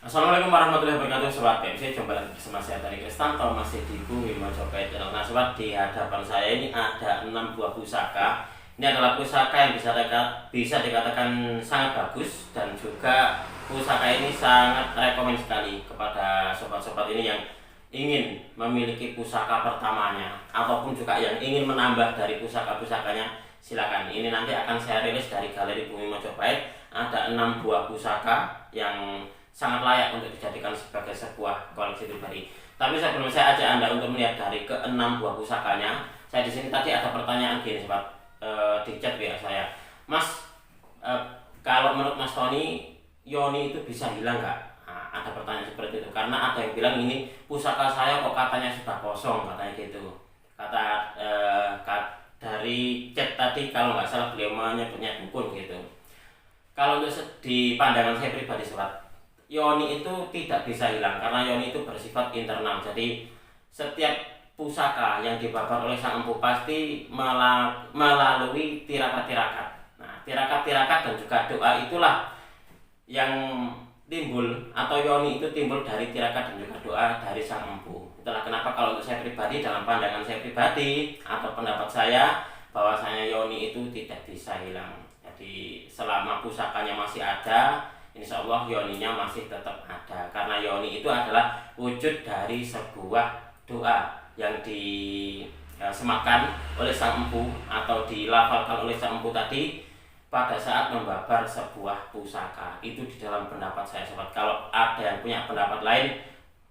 Assalamualaikum warahmatullahi wabarakatuh Sobat PMC, jumpa lagi bersama saya Tari Kristanto, masih di Bumi Mojopahit. Nah sobat, di hadapan saya ini ada 6 buah pusaka. Ini adalah pusaka yang bisa dikatakan sangat bagus, dan juga pusaka ini sangat rekomend sekali kepada sobat-sobat ini yang ingin memiliki pusaka pertamanya, ataupun juga yang ingin menambah dari pusaka-pusakanya. Silakan, ini nanti akan saya rilis dari Galeri Bumi Mojopahit. Ada 6 buah pusaka yang sangat layak untuk dijadikan sebagai sebuah koleksi pribadi. Tapi sebelum saya ajak Anda untuk melihat dari ke-6 buah pusakanya, saya di sini tadi ada pertanyaan gini sobat, di chat WA saya. Mas, kalau menurut Mas Tony, Yoni itu bisa hilang nggak? Nah, ada pertanyaan seperti itu, karena ada yang bilang ini pusaka saya kok katanya sudah kosong, katanya gitu. Dari chat tadi kalau nggak salah beliau menyebutnya dukun gitu. Kalau untuk di pandangan saya pribadi sobat, Yoni itu tidak bisa hilang karena Yoni itu bersifat internal. Jadi setiap pusaka yang dibabar oleh sang empu pasti melalui tirakat-tirakat. Nah, tirakat-tirakat dan juga doa itulah yang timbul, atau Yoni itu timbul dari tirakat dan juga doa dari sang empu. Itulah kenapa kalau untuk saya pribadi, dalam pandangan saya pribadi atau pendapat saya, bahwasanya Yoni itu tidak bisa hilang. Jadi selama pusakanya masih ada, insya Allah Yoninya masih tetap ada, karena Yoni itu adalah wujud dari sebuah doa yang disematkan oleh sang empu atau dilafalkan oleh sang empu tadi pada saat membabar sebuah pusaka. Itu di dalam pendapat saya sobat. Kalau ada yang punya pendapat lain,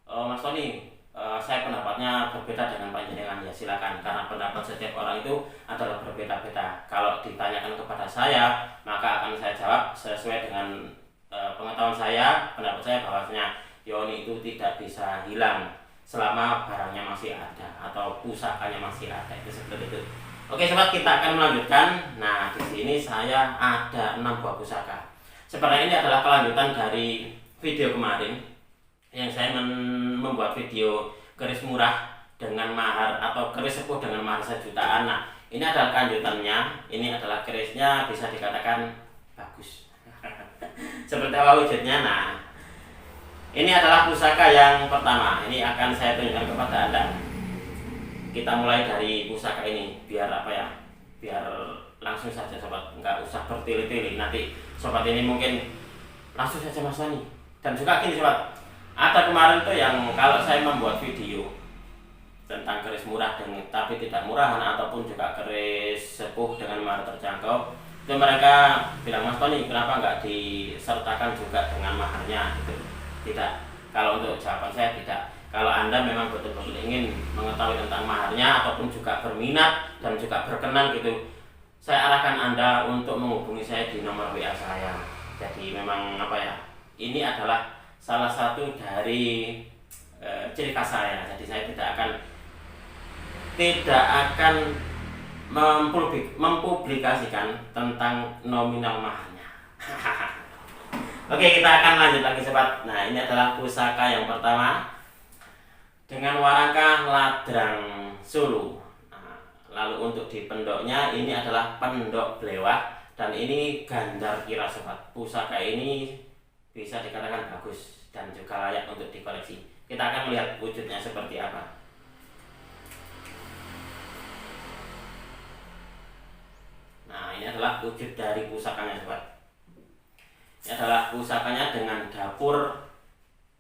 Mas Tony, saya pendapatnya berbeda dengan panjenengan, ya silakan, karena pendapat setiap orang itu adalah berbeda-beda. Kalau ditanyakan kepada saya, maka akan saya jawab sesuai dengan pengetahuan saya, pendapat saya, bahwasanya Yoni itu tidak bisa hilang selama barangnya masih ada atau pusakanya masih ada. Itu seperti itu. Oke sobat, kita akan melanjutkan. Nah, di sini saya ada 6 buah pusaka. Sebenarnya ini adalah kelanjutan dari video kemarin yang saya membuat video keris murah dengan mahar atau keris sepuh dengan mahar 1 jutaan. Nah, ini adalah kelanjutannya. Ini adalah kerisnya bisa dikatakan bagus. Seperti apa wujudnya? Nah, ini adalah pusaka yang pertama. Ini akan saya tunjukkan kepada Anda. Kita mulai dari pusaka ini, biar apa ya? Biar langsung saja sobat, nggak usah bertele-tele. Nanti sobat ini mungkin langsung saja Mas Tony. Dan juga gini sobat, ada kemarin tuh yang kalau saya membuat video tentang keris murah tapi tidak murahan, ataupun juga keris sepuh dengan mahar terjangkau, itu mereka bilang, Mas Tony, kenapa nggak disertakan juga dengan maharnya? Itu tidak. Kalau untuk jawaban saya tidak. Kalau Anda memang betul-betul ingin mengetahui tentang maharnya ataupun juga berminat dan juga berkenan gitu, saya arahkan Anda untuk menghubungi saya di nomor WA saya. Jadi memang apa ya, ini adalah salah satu dari ciri khas saya. Jadi saya tidak akan mempublikasikan tentang nominal maharnya. Oke, kita akan lanjut lagi sobat. Nah, ini adalah pusaka yang pertama dengan warangka ladrang Sulu. Nah, lalu untuk di pendoknya ini adalah pendok blewah, dan ini gandar kira sobat. Pusaka ini bisa dikatakan bagus dan juga layak untuk dikoleksi. Kita akan melihat wujudnya seperti apa. Nah, ini adalah wujud dari pusakanya sobat. Ini adalah pusakanya dengan dapur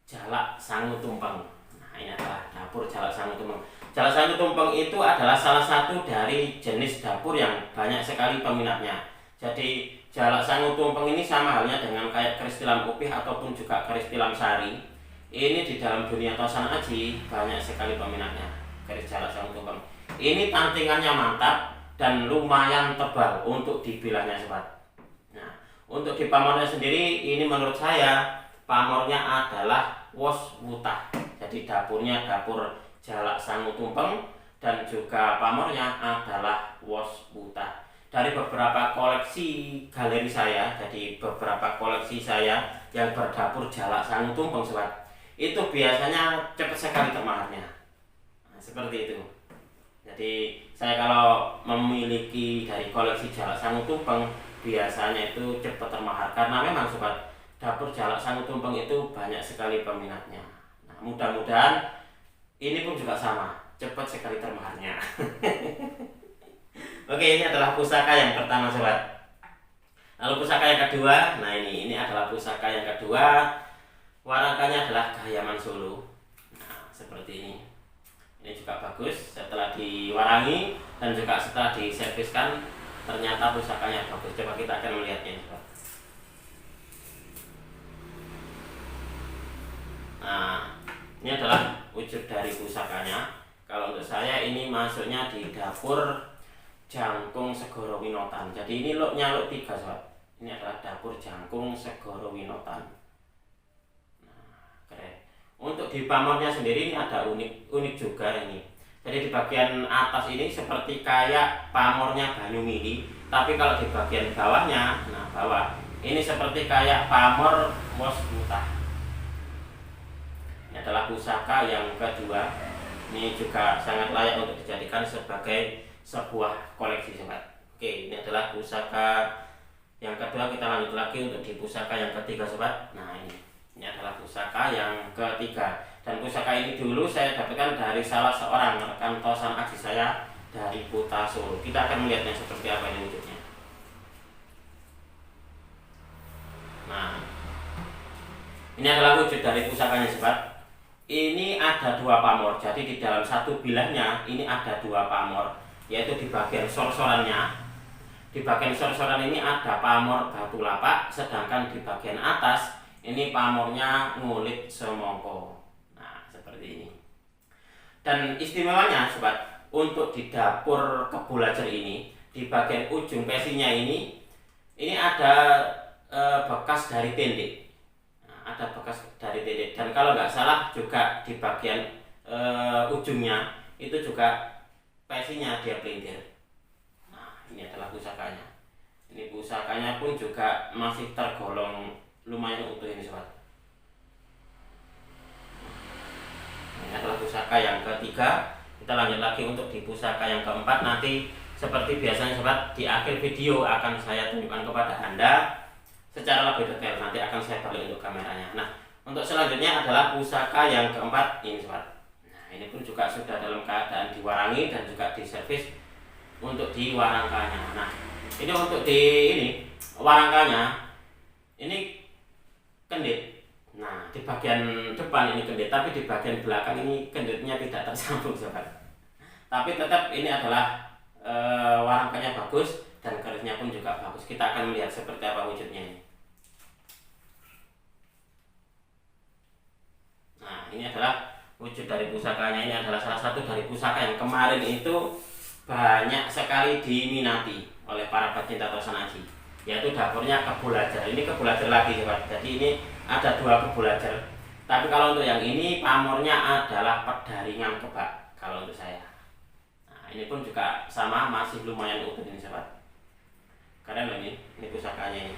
jalak sangu tumpeng. Nah, ini adalah dapur jalak sangu tumpeng. Jalak sangu tumpeng itu adalah salah satu dari jenis dapur yang banyak sekali peminatnya. Jadi jalak sangu tumpeng ini sama halnya dengan kayak keris tilam upih ataupun juga keris tilam sari. Ini di dalam dunia tosan aji banyak sekali peminatnya. Keris jalak sangu tumpeng ini tantingannya mantap dan lumayan tebal untuk dibilangnya sobat. Nah, untuk di pamornya sendiri, ini menurut saya pamornya adalah wos wutah. Jadi dapurnya dapur jalak sangu tumpeng dan juga pamornya adalah wos wutah. Dari beberapa koleksi galeri saya, jadi beberapa koleksi saya yang berdapur jalak sangu tumpeng sobat, itu biasanya cepat sekali termaharnya. Nah, seperti itu. Jadi saya kalau memiliki dari koleksi jalak sangu tumpeng, biasanya itu cepat termahar, karena memang sobat, dapur Jalak Sangu Tumpeng itu banyak sekali peminatnya. Nah, mudah-mudahan ini pun juga sama, cepat sekali termaharnya. Oke, ini adalah pusaka yang pertama sobat. Lalu pusaka yang kedua, nah ini adalah pusaka yang kedua. Warangkanya adalah Kahiyman Solo. Nah, seperti ini. Ini juga bagus setelah diwarangi dan juga setelah diserviskan, ternyata pusakanya bagus. Coba kita akan melihatnya. Nah, ini adalah wujud dari pusakanya. Kalau untuk saya ini masuknya di dapur Jangkung Segoro Winotan. Jadi ini luknya luk 3 sobat. Ini adalah dapur Jangkung Segoro Winotan. Nah, keren. Untuk di pamornya sendiri ini ada unik juga ini. Jadi di bagian atas ini seperti kayak pamornya Banyumili, tapi kalau di bagian bawahnya, nah bawah ini seperti kayak pamor Mos Mutah. Ini adalah pusaka yang kedua. Ini juga sangat layak untuk dijadikan sebagai sebuah koleksi sobat. Oke, ini adalah pusaka yang kedua. Kita lanjut lagi untuk di pusaka yang ketiga sobat. Nah ini adalah pusaka yang ketiga, dan pusaka ini dulu saya dapatkan dari salah seorang rekan tosan aji saya dari Kuta Solo. Kita akan melihatnya seperti apa ini wujudnya. Nah, ini adalah wujud dari pusakanya sobat. Ini ada 2 pamor, jadi di dalam satu bilahnya ini ada 2 pamor, yaitu di bagian sorsorannya. Di bagian sorsoran ini ada pamor batu lapak, sedangkan di bagian atas ini pamornya ngulit semongko. Nah, seperti ini. Dan istimewanya sobat, untuk di dapur Kebulajar ini, di bagian ujung pesinya ini ada bekas dari tendek. Nah, ada bekas dari tendek, dan kalau nggak salah juga di bagian ujungnya itu juga pesinya dia pelintir. Ini adalah pusakanya. Ini pusakanya pun juga masih tergolong lumayan utuh ini sobat. Ini adalah pusaka yang ketiga. Kita lanjut lagi untuk di pusaka yang keempat. Nanti seperti biasanya sobat, di akhir video akan saya tunjukkan kepada Anda secara lebih detail. Nanti akan saya balik untuk kameranya. Nah, untuk selanjutnya adalah pusaka yang keempat ini sobat. Nah, ini pun juga sudah dalam keadaan diwarangi dan juga diservis untuk di warangkanya. Nah, ini untuk di warangkanya ini kendit. Nah, di bagian depan ini kendit, tapi di bagian belakang ini kenditnya tidak tersambung sobat. Tapi tetap ini adalah warangkanya bagus dan kerisnya pun juga bagus. Kita akan melihat seperti apa wujudnya ini. Nah, ini adalah wujud dari pusakanya. Ini adalah salah satu dari pusaka yang kemarin itu banyak sekali diminati oleh para pecinta tosan aji, yaitu dapurnya Kebulajar. Ini Kebulajar lagi sobat. Jadi ini ada 2 Kebulajar. Tapi kalau untuk yang ini pamornya adalah Pedaringan Kebak kalau untuk saya. Nah, ini pun juga sama, masih lumayan utuh ini sobat. Keren loh ini pusakanya ini.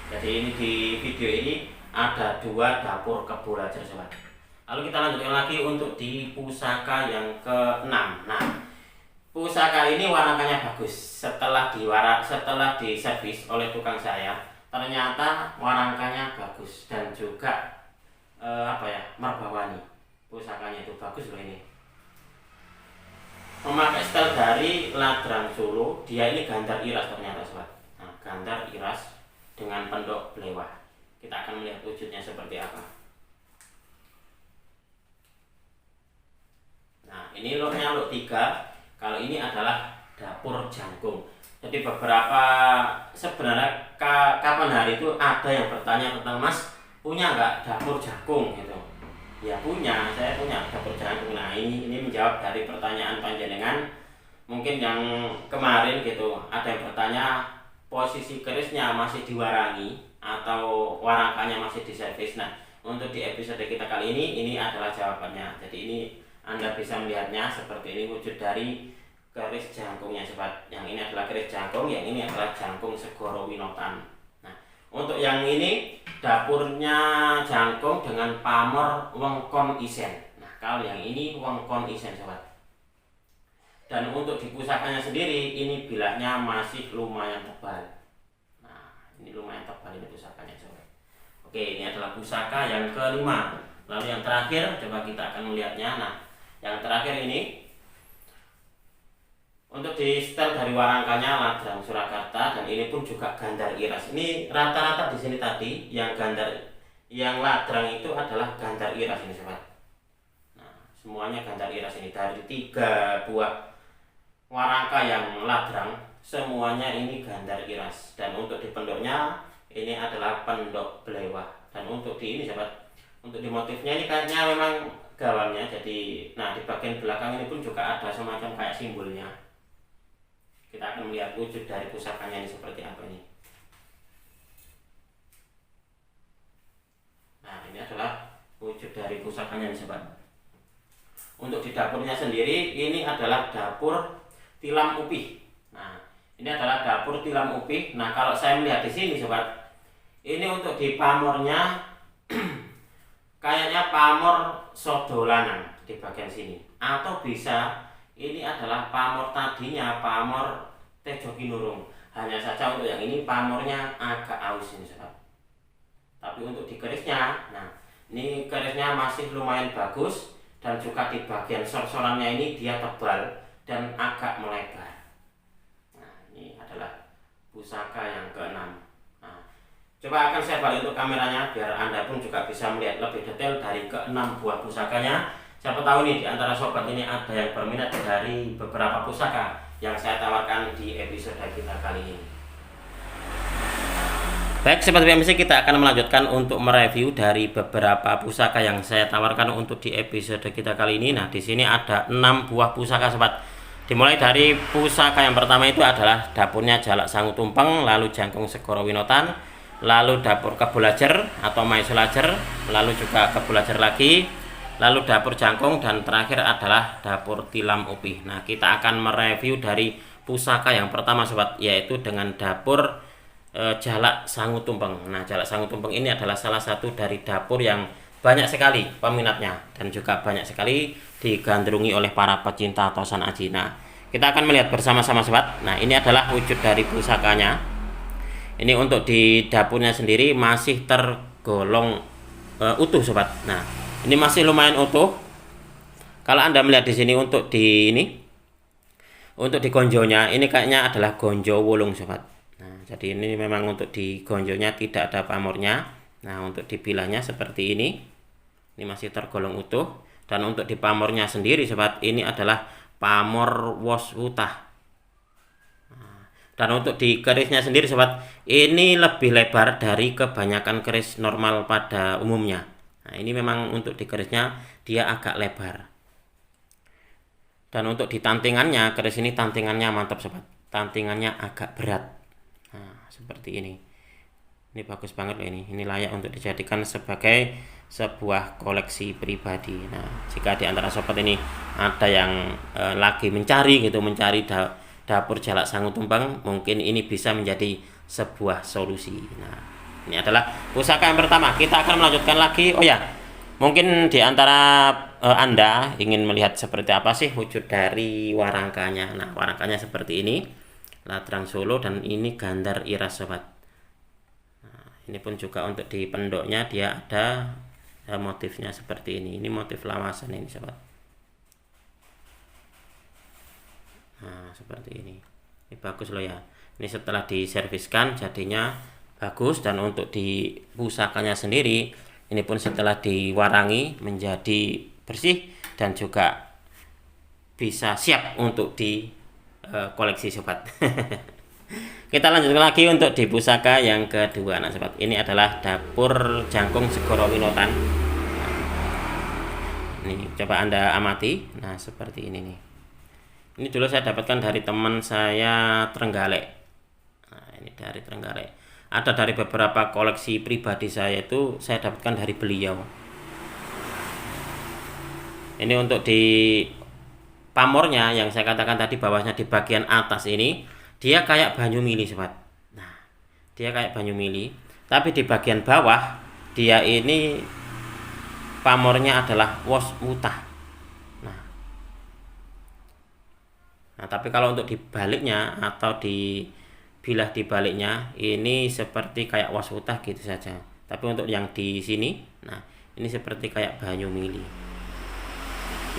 Jadi ini di video ini ada 2 dapur Kebulajar sobat. Lalu kita lanjutkan lagi untuk di pusaka yang ke-6. Nah, pusaka ini warnanya bagus. Setelah diservis oleh tukang saya, ternyata warangkanya bagus dan juga merbawani. Pusakanya itu bagus loh ini. Memakai setel dari Ladrang Solo. Dia ini gandar iras ternyata sobat. Nah, gandar iras dengan pendok belewah. Kita akan melihat wujudnya seperti apa. Nah, ini luknya luk 3. Kalau ini adalah dapur Jangkung. Jadi sebenarnya kapan hari itu ada yang bertanya tentang, Mas, punya nggak dapur Jangkung gitu? Ya punya, saya punya dapur Jangkung. Nah, ini menjawab dari pertanyaan panjenengan. Mungkin yang kemarin gitu ada yang bertanya posisi kerisnya masih diwarangi atau warangkanya masih diservis. Nah, untuk di episode kita kali ini adalah jawabannya. Jadi ini Anda bisa melihatnya seperti ini wujud dari keris jangkungnya sobat. Yang ini adalah keris jangkung, yang ini adalah jangkung Segoro Winotan. Nah, untuk yang ini dapurnya jangkung dengan pamor Wengkon Isen. Nah, kalau yang ini Wengkon Isen sobat. Dan untuk di pusakanya sendiri ini bilahnya masih lumayan tebal. Nah, ini lumayan tebal ini pusakanya sobat. Oke, ini adalah pusaka yang kelima. Lalu yang terakhir, coba kita akan melihatnya. Nah, yang terakhir ini untuk di setel dari warangkanya Ladrang Surakarta, dan ini pun juga Gandar Iras. Ini rata-rata di sini tadi yang Gandar, yang Ladrang itu adalah Gandar Iras ini sobat. Nah, semuanya Gandar Iras ini dari 3 buah warangka yang Ladrang, semuanya ini Gandar Iras. Dan untuk di pendoknya ini adalah pendok belewah. Dan untuk di ini sobat, untuk di motifnya ini kayaknya memang gawannya. Jadi, nah di bagian belakang ini pun juga ada semacam kayak simbolnya. Kita akan melihat wujud dari pusakanya ini seperti apa ini. Nah, ini adalah wujud dari pusakanya ini sobat. Untuk di dapurnya sendiri, ini adalah dapur tilam upih. Nah, ini adalah dapur tilam upih. Nah, kalau saya melihat di sini sobat, ini untuk di pamornya kayaknya pamor sodolanan di bagian sini, atau bisa ini adalah pamor tadinya pamor Tejokinurung. Hanya saja untuk yang ini pamornya agak aus ini sobat. Tapi untuk di kerisnya, nah ini kerisnya masih lumayan bagus, dan juga di bagian sor-sorannya ini dia tebal dan agak melebar. Nah, ini adalah pusaka yang keenam. Nah, coba akan saya balik untuk kameranya biar Anda pun juga bisa melihat lebih detail dari ke-6 buah pusakanya. Siapa tahu nih di antara sobat ini ada yang berminat dari beberapa pusaka yang saya tawarkan di episode kita kali ini. Baik, sobat BMC, kita akan melanjutkan untuk mereview dari beberapa pusaka yang saya tawarkan untuk di episode kita kali ini. Nah, di sini ada 6 buah pusaka sobat. Dimulai dari pusaka yang pertama itu adalah dapurnya Jalak Sangu Tumpeng, lalu Jangkung Segoro Winotan, lalu dapur Kebulajer atau Maisulajer, lalu juga Kebulajer lagi, lalu dapur Jangkung, dan terakhir adalah dapur Tilam Upih. Nah, kita akan mereview dari pusaka yang pertama sobat, yaitu dengan dapur Jalak Sangu Tumpeng. Nah, Jalak Sangu Tumpeng ini adalah salah satu dari dapur yang banyak sekali peminatnya dan juga banyak sekali digandrungi oleh para pecinta Tosan Aji. Nah, kita akan melihat bersama-sama sobat. Nah, ini adalah wujud dari pusakanya. Ini untuk di dapurnya sendiri masih tergolong utuh sobat. Nah, ini masih lumayan utuh. Kalau Anda melihat di sini untuk di untuk di gonjonya ini kayaknya adalah gonjo wulung sobat. Nah, jadi ini memang untuk di gonjonya tidak ada pamornya. Nah, untuk di bilahnya seperti ini masih tergolong utuh. Dan untuk di pamornya sendiri sobat, ini adalah pamor wos wutah. Nah, dan untuk di kerisnya sendiri sobat, ini lebih lebar dari kebanyakan keris normal pada umumnya. Nah, ini memang untuk di kerisnya dia agak lebar. Dan untuk di tantingannya, keris ini tantingannya mantap sobat. Tantingannya agak berat. Nah, seperti ini. Ini bagus banget loh ini. Ini layak untuk dijadikan sebagai sebuah koleksi pribadi. Nah, jika di antara sobat ini ada yang lagi mencari dapur Jalak Sangu Tumpeng, mungkin ini bisa menjadi sebuah solusi. Nah, ini adalah pusaka yang pertama. Kita akan melanjutkan lagi. Oh ya, mungkin di antara Anda ingin melihat seperti apa sih wujud dari warangkanya. Nah, warangkanya seperti ini. Ladrang Solo, dan ini Gandar Iras sobat. Nah, ini pun juga untuk di pendoknya dia ada motifnya seperti ini. Ini motif lawasan ini sobat. Nah, seperti ini. Ini bagus loh ya. Ini setelah diserviskan jadinya bagus. Dan untuk di pusakanya sendiri, ini pun setelah diwarangi menjadi bersih dan juga bisa siap untuk di koleksi sobat. Kita lanjutkan lagi untuk di pusaka yang kedua. Nah sobat, ini adalah dapur Jangkung Segoro Winotan. Ini coba Anda amati. Nah, seperti ini nih. Ini dulu saya dapatkan dari teman saya Trenggalek. Nah, ini dari Trenggalek. Ada dari beberapa koleksi pribadi saya itu saya dapatkan dari beliau. Ini untuk di pamornya yang saya katakan tadi, bawahnya di bagian atas ini dia kayak banyu mili sobat. Nah, dia kayak banyu mili, tapi di bagian bawah dia ini pamornya adalah wos wutah. Nah, tapi kalau untuk di baliknya atau di bilah di baliknya ini seperti kayak wos wutah gitu saja. Tapi untuk yang di sini, nah ini seperti kayak banyu mili.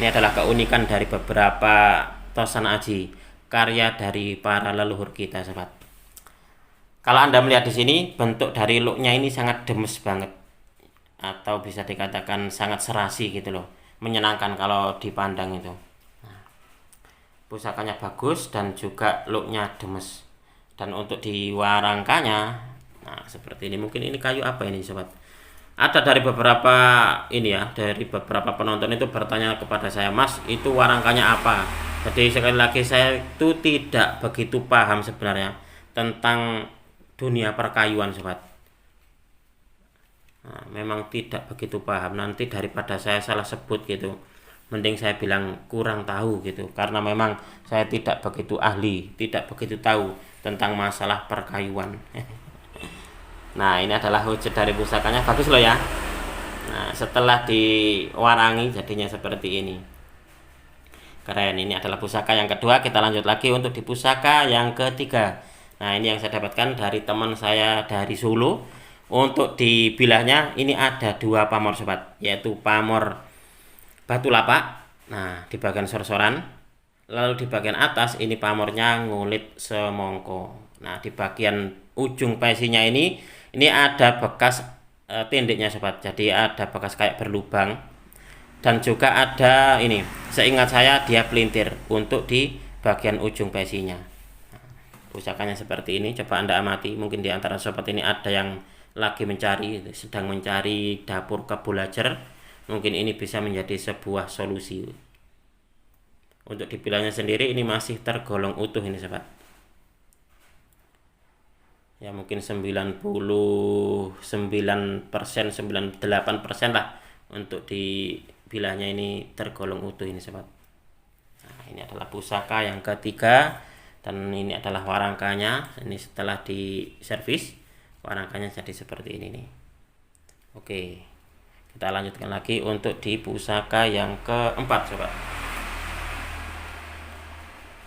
Ini adalah keunikan dari beberapa tosan aji, karya dari para leluhur kita, sobat. Kalau Anda melihat di sini, bentuk dari looknya ini sangat demes banget, atau bisa dikatakan sangat serasi gitu loh, menyenangkan kalau dipandang itu. Nah, pusakanya bagus dan juga looknya demes. Dan untuk di warangkanya, nah seperti ini. Mungkin ini kayu apa ini, sobat? Ada dari beberapa ini ya, dari beberapa penonton itu bertanya kepada saya, Mas, itu warangkanya apa? Jadi sekali lagi saya itu tidak begitu paham sebenarnya tentang dunia perkayuan, sobat. Nah, memang tidak begitu paham. Nanti daripada saya salah sebut gitu, mending saya bilang kurang tahu gitu, karena memang saya tidak begitu ahli, tidak begitu tahu tentang masalah perkayuan. Nah, ini adalah wujud dari pusakanya, bagus loh ya. Nah, setelah diwarangi jadinya seperti ini. Keren. Ini adalah pusaka yang kedua. Kita lanjut lagi untuk di pusaka yang ketiga. Nah, ini yang saya dapatkan dari teman saya dari Solo. Untuk di bilahnya ini ada dua pamor, sobat, yaitu pamor batu lapak. Nah, di bagian sorsoran. Lalu di bagian atas ini pamornya ngulit semongko. Nah, di bagian ujung pesinya ini ada bekas tindiknya, sobat. Jadi ada bekas kayak berlubang, dan juga ada ini, seingat saya dia pelintir untuk di bagian ujung pesinya. Nah, pusakanya seperti ini. Coba Anda amati, mungkin di antara sobat ini ada yang lagi sedang mencari dapur kebulajar. Mungkin ini bisa menjadi sebuah solusi. Untuk di bilahnya sendiri ini masih tergolong utuh ini, sobat. Ya mungkin 99%, 98% lah untuk di bilahnya ini tergolong utuh ini, sobat. Nah, ini adalah pusaka yang ketiga, dan ini adalah warangkanya. Ini setelah di servis, warangkanya jadi seperti ini nih. Oke, kita lanjutkan lagi untuk di pusaka yang keempat, sobat.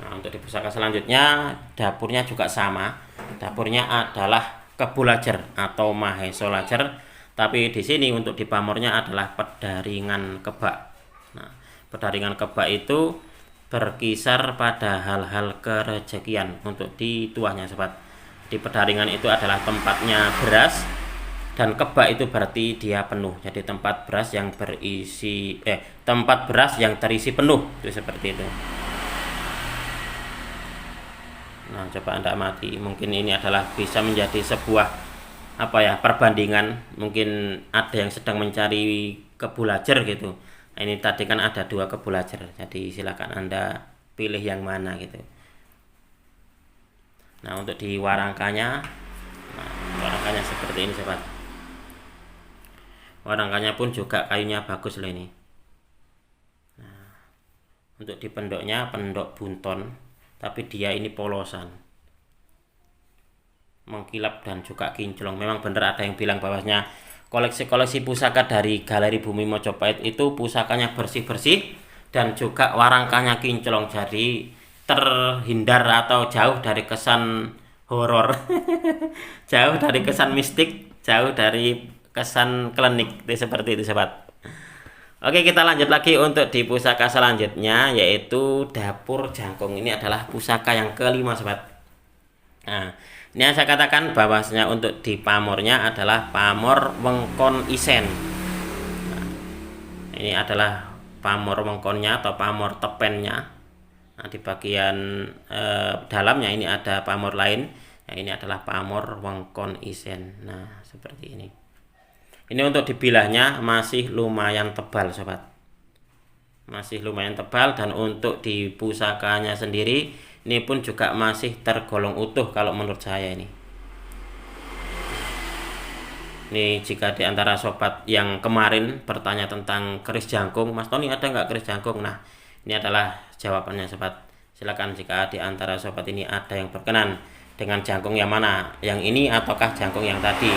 Nah, untuk di pusaka selanjutnya, dapurnya juga sama. Dapurnya adalah kebulajar atau mahesolajar, tapi di sini untuk di pamornya adalah pedaringan kebak. Nah, pedaringan kebak itu berkisar pada hal-hal kerejekian untuk di tuahnya, sobat. Di pedaringan itu adalah tempatnya beras, dan kebak itu berarti dia penuh. Jadi tempat beras yang terisi penuh, itu seperti itu. Nah, coba Anda amati, mungkin ini adalah bisa menjadi sebuah perbandingan. Mungkin ada yang sedang mencari kebulajar gitu. Nah, ini tadi kan ada dua kebulajar, jadi silakan Anda pilih yang mana gitu. Nah, untuk di warangkanya, warangkanya seperti ini, sobat. Warangkanya pun juga kayunya bagus loh ini. Nah, untuk di pendoknya pendok bunton, tapi dia ini polosan, mengkilap dan juga kinclong. Memang benar ada yang bilang bahwasanya koleksi-koleksi pusaka dari Galeri Bumi Mojopahit itu pusakanya bersih-bersih dan juga warangkanya kinclong, jadi terhindar atau jauh dari kesan horor. Jauh dari kesan mistik, jauh dari kesan klinik, seperti itu, sobat. Oke, kita lanjut lagi untuk di pusaka selanjutnya, yaitu dapur jangkung. Ini adalah pusaka yang kelima, sobat. Nah, ini yang saya katakan bahwasanya untuk di pamornya adalah pamor wengkon isen. Nah, ini adalah pamor wengkonnya atau pamor tepennya. Nah, di bagian dalamnya ini ada pamor lain. Nah, ini adalah pamor wengkon isen. Nah, seperti ini. Ini untuk dibilahnya masih lumayan tebal, sobat. Masih lumayan tebal, dan untuk di pusakanya sendiri ini pun juga masih tergolong utuh kalau menurut saya ini. Ini jika di antara sobat yang kemarin bertanya tentang keris jangkung, Mas Tony ada nggak keris jangkung? Nah, ini adalah jawabannya, sobat. Silakan jika di antara sobat ini ada yang berkenan dengan jangkung yang mana, yang ini ataukah jangkung yang tadi.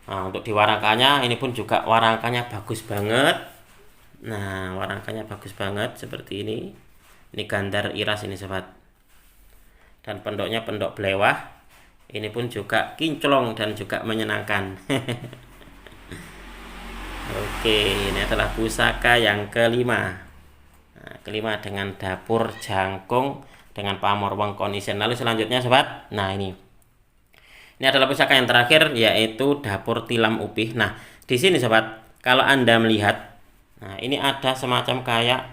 Nah, untuk di warangkanya ini pun juga warangkanya bagus banget. Nah, warangkanya bagus banget seperti ini. Ini gandar iras ini, sobat. Dan pendoknya pendok belewah. Ini pun juga kinclong dan juga menyenangkan. Oke, ini adalah pusaka yang kelima. Nah, kelima dengan dapur jangkung dengan pamor wengkon isen. Lalu selanjutnya sobat, nah ini adalah pusaka yang terakhir, yaitu dapur tilam upih. Nah, di sini sobat, kalau Anda melihat, nah ini ada semacam kayak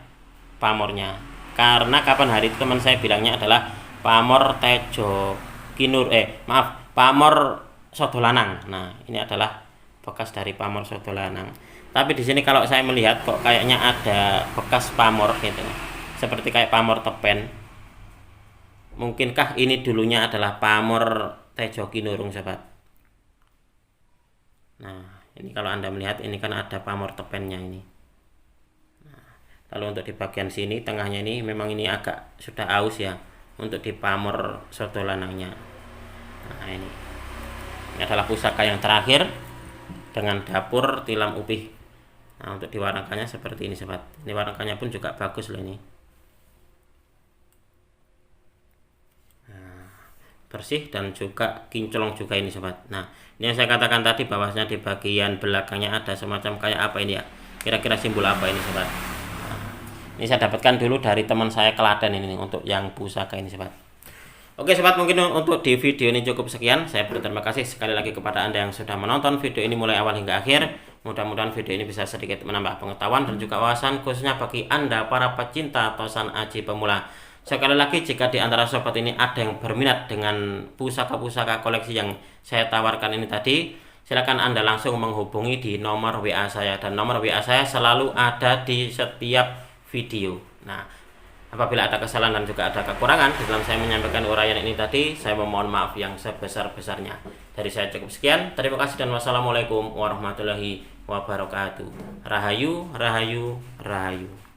pamornya. Karena kapan hari itu teman saya bilangnya adalah pamor tejo kinur, pamor soto lanang. Nah, ini adalah bekas dari pamor soto lanang. Tapi di sini kalau saya melihat kok kayaknya ada bekas pamor gitu. Seperti kayak pamor tepen. Mungkinkah ini dulunya adalah pamor tejo kinurung sobat? Nah, ini kalau Anda melihat ini kan ada pamor tepennya ini. Nah, lalu untuk di bagian sini tengahnya ini memang ini agak sudah aus ya untuk di pamor soto lanangnya. Nah, ini adalah pusaka yang terakhir dengan dapur tilam upih. Nah, untuk diwarnakannya seperti ini sobat. Ini warnakannya pun juga bagus loh ini. Nah, bersih dan juga kinclong juga ini sobat. Nah, ini yang saya katakan tadi bahwasanya di bagian belakangnya ada semacam kayak apa ini ya. Kira-kira simbol apa ini sobat? Nah, ini saya dapatkan dulu dari teman saya Klaten ini untuk yang pusaka ini sobat. Oke sobat, mungkin untuk di video ini cukup sekian. Saya berterima kasih sekali lagi kepada Anda yang sudah menonton video ini mulai awal hingga akhir. Mudah-mudahan video ini bisa sedikit menambah pengetahuan dan juga wawasan khususnya bagi Anda para pecinta tosan aji pemula. Sekali lagi, jika di antara sobat ini ada yang berminat dengan pusaka-pusaka koleksi yang saya tawarkan ini tadi, silakan Anda langsung menghubungi di nomor WA saya, dan nomor WA saya selalu ada di setiap video. Nah, apabila ada kesalahan dan juga ada kekurangan dalam saya menyampaikan uraian ini tadi, saya memohon maaf yang sebesar-besarnya. Dari saya cukup sekian. Terima kasih dan wassalamualaikum warahmatullahi wabarakatuh. Rahayu, rahayu, rahayu.